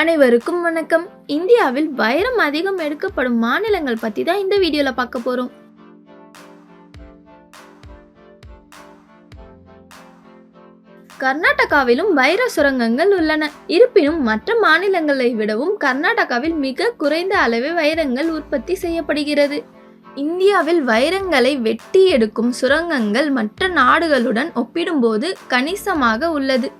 அனைவருக்கும் வணக்கம். இந்தியாவில் வைரம் அதிகம் எடுக்கப்படும் மாநிலங்கள் பத்தி தான் இந்த வீடியோல பார்க்க போறோம். கர்நாடகாவிலும் வைர சுரங்கங்கள் உள்ளன. இருப்பினும் மற்ற மாநிலங்களை விடவும் கர்நாடகாவில் மிக குறைந்த அளவே வைரங்கள் உற்பத்தி செய்யப்படுகிறது. இந்தியாவில் வைரங்களை வெட்டி எடுக்கும் சுரங்கங்கள் மற்ற நாடுகளுடன் ஒப்பிடும்போது கணிசமாக உள்ளது.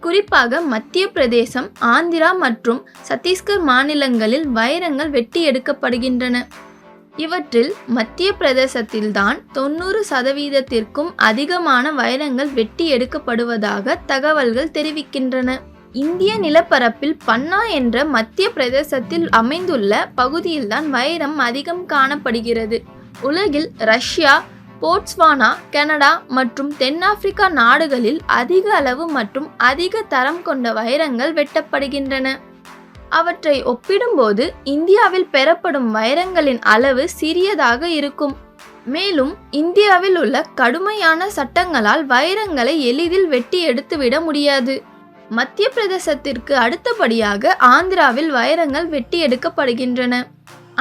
குறிப்பாக மத்திய பிரதேசம், ஆந்திரா மற்றும் சத்தீஸ்கர் மாநிலங்களில் வைரங்கள் வெட்டி எடுக்கப்படுகின்றன. இவற்றில் மத்திய பிரதேசத்தில்தான் 90% அதிகமான வைரங்கள் வெட்டி எடுக்கப்படுவதாக தகவல்கள் தெரிவிக்கின்றன. இந்திய நிலப்பரப்பில் பன்னா என்ற மத்திய பிரதேசத்தில் அமைந்துள்ள பகுதியில்தான் வைரம் அதிகம் காணப்படுகிறது. உலகில் ரஷ்யா, போட்ஸ்வானா, கனடா மற்றும் தென்னாப்பிரிக்கா நாடுகளில் அதிக அளவு மற்றும் அதிக தரம் கொண்ட வைரங்கள் வெட்டப்படுகின்றன. அவற்றை ஒப்பிடும்போது இந்தியாவில் பெறப்படும் வைரங்களின் அளவு சிறியதாக இருக்கும். மேலும் இந்தியாவில் உள்ள கடுமையான சட்டங்களால் வைரங்களை எளிதில் வெட்டி எடுத்துவிட முடியாது. மத்திய பிரதேசத்திற்கு அடுத்தபடியாக ஆந்திராவில் வைரங்கள் வெட்டி எடுக்கப்படுகின்றன.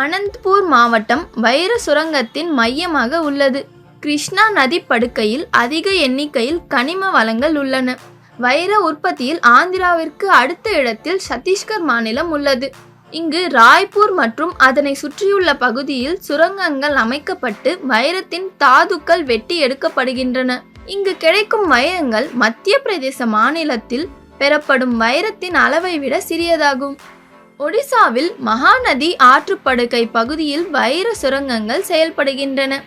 அனந்தபூர் மாவட்டம் வைர சுரங்கத்தின் மையமாக உள்ளது. கிருஷ்ணா நதி படுக்கையில் அதிக எண்ணிக்கையில் கனிம வளங்கள் உள்ளன. வைர உற்பத்தியில் ஆந்திராவிற்கு அடுத்த இடத்தில் சத்தீஸ்கர் மாநிலம் உள்ளது. இங்கு ராய்ப்பூர் மற்றும் அதனை சுற்றியுள்ள பகுதியில் சுரங்கங்கள் அமைக்கப்பட்டு வைரத்தின் தாதுக்கள் வெட்டி எடுக்கப்படுகின்றன. இங்கு கிடைக்கும் வைரங்கள் மத்திய பிரதேச மாநிலத்தில் பெறப்படும் வைரத்தின் அளவை விட சிறியதாகும். ஒடிசாவில் மகாநதி ஆற்றுப்படுக்கை பகுதியில் வைர சுரங்கங்கள் செயல்படுகின்றன.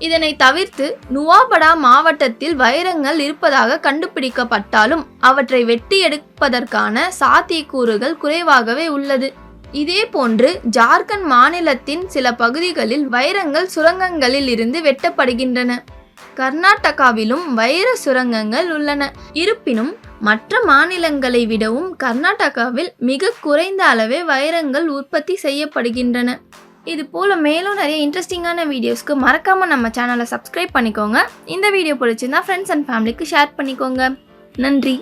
இதனை தவிர்த்து நுவாபடா மாவட்டத்தில் வைரங்கள் இருப்பதாக கண்டுபிடிக்கப்பட்டாலும் அவற்றை வெட்டி எடுப்பதற்கான சாத்தியக்கூறுகள் குறைவாகவே உள்ளது. இதேபோன்று ஜார்க்கண்ட் மாநிலத்தின் சில பகுதிகளில் வைரங்கள் சுரங்கங்களில் இருந்து வெட்டப்படுகின்றன. கர்நாடகாவிலும் வைர சுரங்கங்கள் உள்ளன. இருப்பினும் மற்ற மாநிலங்களை விடவும் கர்நாடகாவில் மிக குறைந்த அளவே வைரங்கள் உற்பத்தி செய்யப்படுகின்றன. இது போல மேலும் நிறைய இன்ட்ரெஸ்டிங்கான வீடியோஸ்க்கு மறக்காம நம்ம சேனலை சப்ஸ்கிரைப் பண்ணிக்கோங்க. இந்த வீடியோ பிடிச்சிருந்தா ஃப்ரெண்ட்ஸ் அண்ட் ஃபேமிலிக்கு ஷேர் பண்ணிக்கோங்க. நன்றி.